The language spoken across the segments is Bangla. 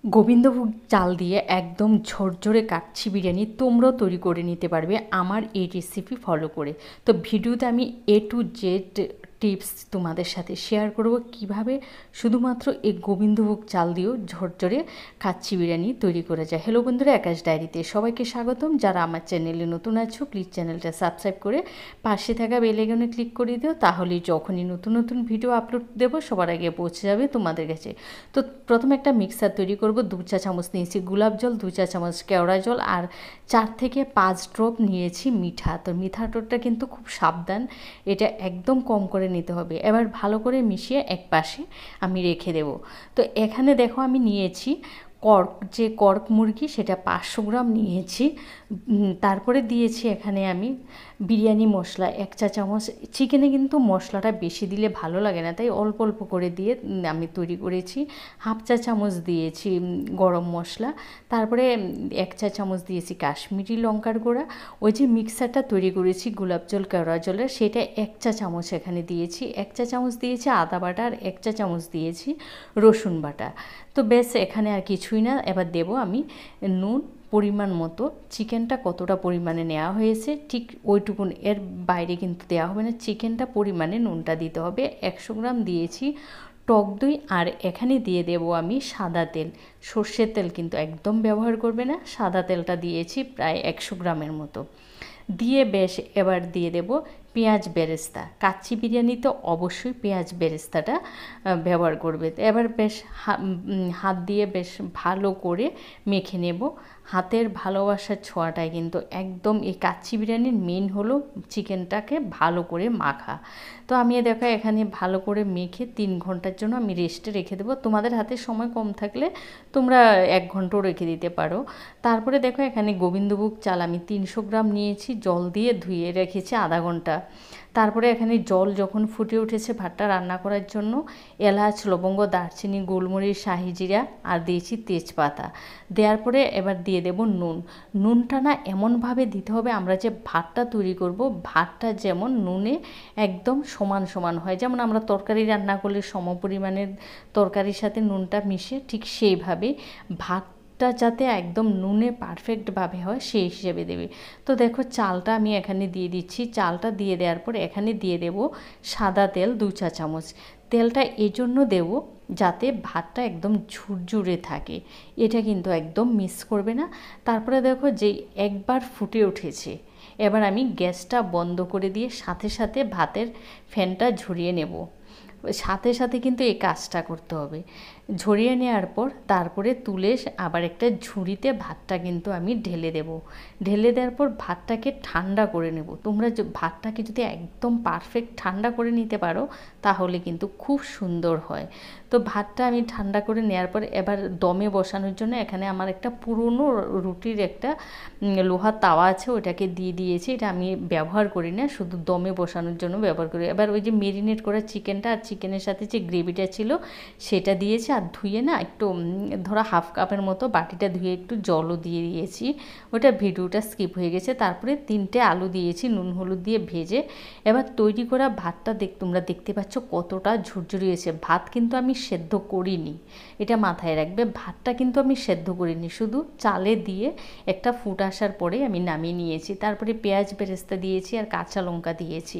গোবিন্দভোগ চাল দিয়ে একদম ঝরঝরে কাচ্চি বিরিয়ানি তোমরাও তৈরি করে নিতে পারবে আমার এই রেসিপি ফলো করে। তো ভিডিওতে আমি A to Z টিপস তোমাদের সাথে শেয়ার করব কিভাবে শুধুমাত্র এই গোবিন্দভোগ চাল দিয়েও ঝরঝরে কাচ্চি বিরিয়ানি তৈরি করা যায়। হ্যালো বন্ধুরা, আকাশ ডায়েরিতে সবাইকে স্বাগতম। যারা আমার চ্যানেলে নতুন আছো প্লিজ চ্যানেলটা সাবস্ক্রাইব করে পাশে থাকা বেল আইকনে ক্লিক করে দিও, তাহলেই যখনই নতুন নতুন ভিডিও আপলোড দেবো সবার আগে পৌঁছে যাবে তোমাদের কাছে। তো প্রথমে একটা মিক্সার তৈরি করব। 2 চা চামচ নিয়েছি গোলাপ জল, 2 চা চামচ কেওড়া জল আর 4 থেকে 5 ড্রপ নিয়েছি মিঠা। তো মিঠাটা কিন্তু খুব সাবধান, এটা একদম কম করে নিতে হবে। এবার ভালো করে মিশিয়ে এক পাশে আমি রেখে দেব। তো এখানে দেখো আমি নিয়েছি কর্ক মুরগি, সেটা 500 গ্রাম নিয়েছি। তারপরে দিয়েছি এখানে আমি বিরিয়ানি মশলা 1 চা চামচ। চিকেনে কিন্তু মশলাটা বেশি দিলে ভালো লাগে না, তাই অল্প অল্প করে দিয়ে আমি তৈরি করেছি। হাফ চা চামচ দিয়েছি গরম মশলা, তারপরে 1 চা চামচ দিয়েছি কাশ্মীরি লঙ্কার গুঁড়া। ওই যে মিক্সারটা তৈরি করেছি গোলাপ জল কেওড়া জলের, সেটা 1 চা চামচ এখানে দিয়েছি। 1 চা চামচ দিয়েছি আদা বাটা আর 1 চা চামচ দিয়েছি রসুন বাটা। তো বেশ, এখানে আর কিছুই না। এবার দেব আমি নুন পরিমাণ মতো। চিকেনটা কতটা পরিমাণে নেওয়া হয়েছে ঠিক ওইটুকুন, এর বাইরে কিন্তু দেওয়া হবে না। চিকেনটা পরিমাণে নুনটা দিতে হবে। 100 গ্রাম দিয়েছি টক দই, আর এখানে দিয়ে দেব আমি সাদা তেল। সর্ষের তেল কিন্তু একদম ব্যবহার করবে না, সাদা তেলটা দিয়েছি প্রায় 100 গ্রামের মতো দিয়ে বেশ এবার দিয়ে দেব পেঁয়াজ বেরেস্তা। কাচ্চি বিরিয়ানি তো অবশ্যই পেঁয়াজ বেরেস্তাটা ব্যবহার করবে। এবার বেশ হাত দিয়ে বেশ ভালো করে মেখে নেব। হাতের ভালোবাসার ছোঁয়াটাই কিন্তু একদম এই কাচ্চি বিরিয়ানির মেন হলো চিকেনটাকে ভালো করে মাখা। তো আমি দেখো এখানে ভালো করে মেখে 3 ঘন্টার জন্য আমি রেস্টে রেখে দেবো। তোমাদের হাতে সময় কম থাকলে তোমরা 1 ঘন্টাও রেখে দিতে পারো। তারপরে দেখো এখানে গোবিন্দভোগ চাল আমি 300 গ্রাম নিয়েছি, জল দিয়ে ধুয়ে রেখেছি আধা ঘন্টা। তারপরে এখানে জল যখন ফুটে উঠেছে ভাতটা রান্না করার জন্য এলাচ লবঙ্গ দারচিনি গোলমরিচ শাহি জিরা আর দিয়েছি তেজপাতা। দেওয়ার পরে এবার দিয়ে দেব নুন। নুনটা না এমনভাবে দিতে হবে আমরা যে ভাতটা তৈরি করব ভাতটা যেমন নুনে একদম সমান সমান হয়, যেমন আমরা তরকারি রান্না করলে সমপরিমাণের তরকারির সাথে নুনটা মিশে ঠিক সেইভাবে ভাতটা যাতে একদম নুনে পারফেক্টভাবে হয় সেই হিসেবে দেবে। তো দেখো চালটা আমি এখানে দিয়ে দিচ্ছি। চালটা দিয়ে দেওয়ার পর এখানে দিয়ে দেব সাদা তেল 2 চা চামচ। তেলটা এজন্য দেব যাতে ভাতটা একদম ঝুরঝুরে থাকে, এটা কিন্তু একদম মিস করবে না। তারপরে দেখো যে একবার ফুটে উঠেছে, এবার আমি গ্যাসটা বন্ধ করে দিয়ে সাথে সাথে ভাতের ফ্যানটা ঝরিয়ে নেব। সাথে সাথে কিন্তু এই কাজটা করতে হবে। ঝরিয়ে নেওয়ার পর তারপরে তুলে আবার একটা ঝুড়িতে ভাতটা কিন্তু আমি ঢেলে দেব। ঢেলে দেওয়ার পর ভাতটাকে ঠান্ডা করে নেব। তোমরা ভাতটাকে যদি একদম পারফেক্ট ঠান্ডা করে নিতে পারো তাহলে কিন্তু খুব সুন্দর হয়। তো ভাতটা আমি ঠান্ডা করে নেওয়ার পর এবার দমে বসানোর জন্য এখানে আমার একটা পুরনো রুটির একটা লোহার তাওয়া আছে, ওটাকে দিয়ে দিয়েছি। এটা আমি ব্যবহার করি না, শুধু দমে বসানোর জন্য ব্যবহার করি। এবার ওই যে মেরিনেট করা চিকেনটা আর চিকেনের সাথে যে গ্রেভিটা ছিল সেটা দিয়েছি, আর ধুয়ে না একটু ধরো হাফ কাপের মতো বাটিটা ধুয়ে একটু জলও দিয়ে দিয়েছি। ওটা ভিডিওটা স্কিপ হয়ে গেছে। তারপরে 3টে আলু দিয়েছি নুন হলুদ দিয়ে ভেজে। এবার তৈরি করা ভাতটা তোমরা দেখতে পাচ্ছ কতটা ঝুরঝুরি হয়েছে। ভাত কিন্তু আমি সেদ্ধ করিনি, এটা মাথায় রাখবে। ভাতটা কিন্তু আমি সেদ্ধ করিনি, শুধু চালে দিয়ে একটা ফুট আসার পরে আমি নামিয়ে নিয়েছি। তারপরে পেঁয়াজ বেরেস্তা দিয়েছি আর কাঁচা লঙ্কা দিয়েছি।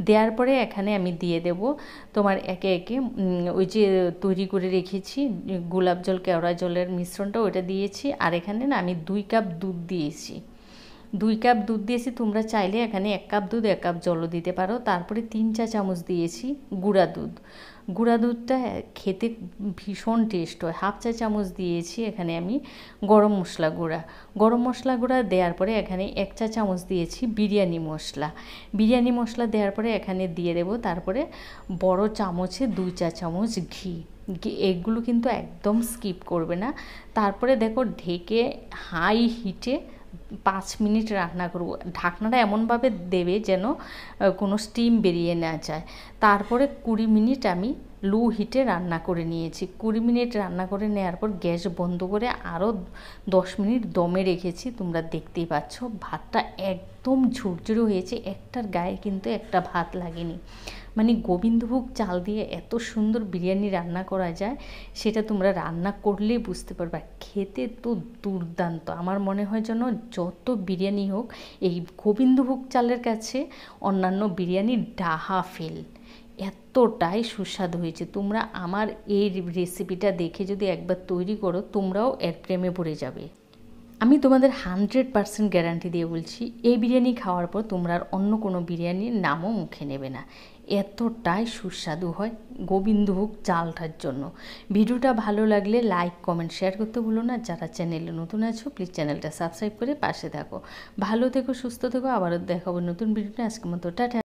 দেওয়ার পরে এখানে আমি দিয়ে দেব তোমার একে একে ওই যে তৈরি করে রেখেছি গোলাপ জল কেওড়া জলের মিশ্রণটা, ওটা দিয়েছি। আর এখানে না আমি 2 কাপ দুধ দিয়েছি। 2 কাপ দুধ দিয়েছি, তোমরা চাইলে এখানে 1 কাপ দুধ 1 কাপ জলও দিতে পারো। তারপরে 3 চা চামচ দিয়েছি গুঁড়া দুধ। গুঁড়া দুধটা খেতে ভীষণ টেস্ট হয়। হাফ চা চামচ দিয়েছি এখানে আমি গরম মশলা গুঁড়া। গরম মশলা গুঁড়া দেওয়ার পরে এখানে 1 চা চামচ দিয়েছি বিরিয়ানি মশলা। বিরিয়ানি মশলা দেওয়ার পরে এখানে দিয়ে দেব তারপরে বড় চামচে 2 চা চামচ ঘি। এগুলো কিন্তু একদম স্কিপ করবে না। তারপরে দেখো ঢেকে হাই হিটে 5 মিনিট রান্না করব। ঢাকনাটা এমনভাবে দেবে যেন কোনো স্টিম বেরিয়ে না যায়। তারপরে 20 মিনিট আমি লো হিটে রান্না করে নিয়েছি। 20 মিনিট রান্না করে নেওয়ার পর গ্যাস বন্ধ করে আরও 10 মিনিট দমে রেখেছি। তোমরা দেখতেই পাচ্ছ ভাতটা একদম ঝুরঝুরে হয়েছে, একটার গায়ে কিন্তু একটা ভাত লাগেনি। মানে গোবিন্দভোগ চাল দিয়ে এত সুন্দর বিরিয়ানি রান্না করা যায়, সেটা তোমরা রান্না করলেই বুঝতে পারবে। খেতে তো দুর্দান্ত। আমার মনে হয় যেন যত বিরিয়ানি হোক এই গোবিন্দভোগ চালের কাছে অন্যান্য বিরিয়ানির ডাহা ফেল। এতটাই সুস্বাদু হয়েছে। তোমরা আমার এই রেসিপিটা দেখে যদি একবার তৈরি করো, তোমরাও এর প্রেমে পড়ে যাবে। আমি তোমাদের 100% গ্যারান্টি দিয়ে বলছি, এই বিরিয়ানি খাওয়ার পর তোমরা আর অন্য কোনো বিরিয়ানির নামও মুখে নেবে না। এতটাই সুস্বাদু হয় গোবিন্দভোগ চালটার জন্য। ভিডিওটা ভালো লাগলে লাইক কমেন্ট শেয়ার করতে ভুলো না। যারা চ্যানেলে নতুন আছো প্লিজ চ্যানেলটা সাবস্ক্রাইব করে পাশে থাকো। ভালো থেকো, সুস্থ থেকো। আবারও দেখাবো নতুন ভিডিওটা। আজকের মতো টাটা।